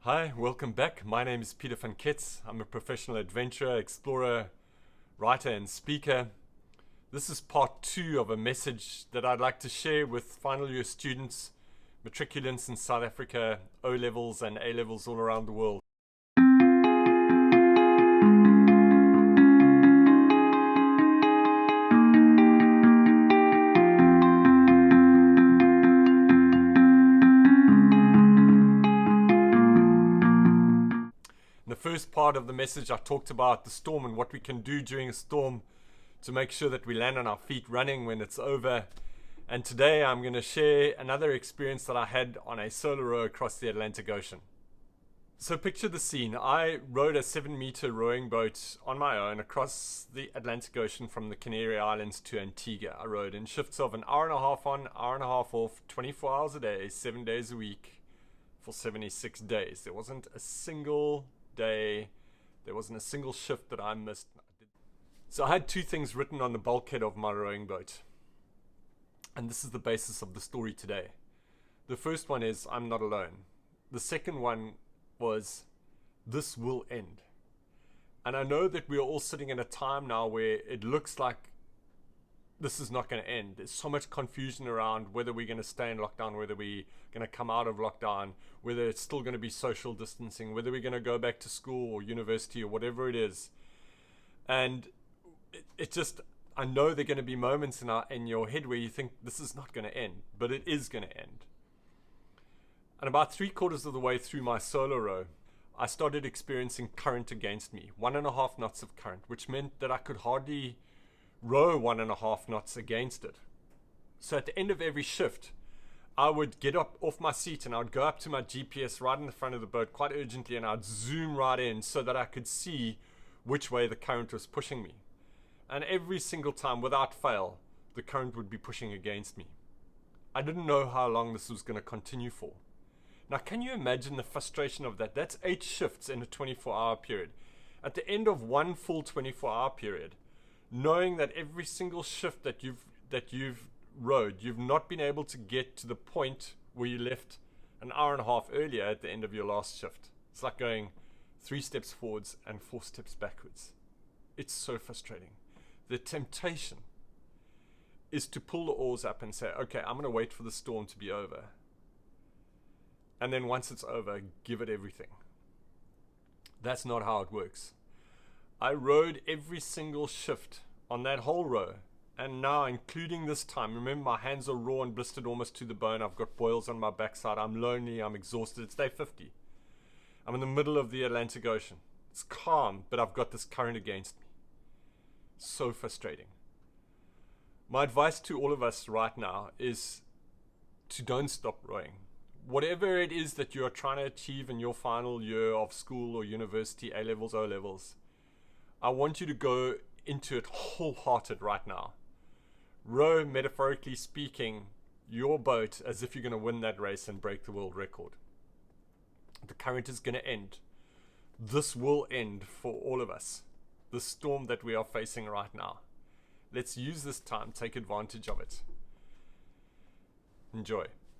Hi, welcome back. My name is Peter van Kets. I'm a professional adventurer, explorer, writer and speaker. This is part 2 of a message that I'd like to share with final year students, matriculants in South Africa, O-levels and A-levels all around the world. In the first part of the message, I talked about the storm and what we can do during a storm to make sure that we land on our feet running when it's over. And today I'm going to share another experience that I had on a solo row across the Atlantic Ocean. So picture the scene. I rowed a 7-meter rowing boat on my own across the Atlantic Ocean from the Canary Islands to Antigua. I rowed in shifts of an hour and a half on, hour and a half off, 24 hours a day, 7 days a week for 76 days. There wasn't a single day, there wasn't a single shift that I missed. So I had 2 things written on the bulkhead of my rowing boat, and this is the basis of the story today. The first one is, I'm not alone. The second one was, this will end. And I know that we are all sitting in a time now where it looks like this is not going to end. There's so much confusion around whether we're going to stay in lockdown, whether we're going to come out of lockdown, whether it's still going to be social distancing, whether we're going to go back to school or university or whatever it is. And it just, I know there are going to be moments in your head where you think this is not going to end, but it is going to end. And about 3/4 of the way through my solo row, I started experiencing current against me, 1.5 knots of current, which meant that I could hardly row 1.5 knots against it. So at the end of every shift, I would get up off my seat and I would go up to my GPS right in the front of the boat quite urgently, and I'd zoom right in so that I could see which way the current was pushing me. And every single time, without fail, the current would be pushing against me. I didn't know how long this was going to continue for. Now, can you imagine the frustration of that? That's 8 shifts in a 24-hour period. At the end of one full 24-hour period, knowing that every single shift that you've rowed, you've not been able to get to the point where you left an hour and a half earlier at the end of your last shift. It's like going 3 steps forwards and 4 steps backwards. It's so frustrating. The temptation is to pull the oars up and say, okay, I'm going to wait for the storm to be over. And then once it's over, give it everything. That's not how it works. I rowed every single shift on that whole row, and now including this time, remember my hands are raw and blistered almost to the bone. I've got boils on my backside, I'm lonely, I'm exhausted. It's day 50. I'm in the middle of the Atlantic Ocean. It's calm, but I've got this current against me. So frustrating. My advice to all of us right now is to don't stop rowing. Whatever it is that you are trying to achieve in your final year of school or university, A-levels, O-levels, I want you to go into it wholehearted right now. Row, metaphorically speaking, your boat as if you're going to win that race and break the world record. The current is going to end. This will end for all of us. The storm that we are facing right now. Let's use this time, take advantage of it. Enjoy.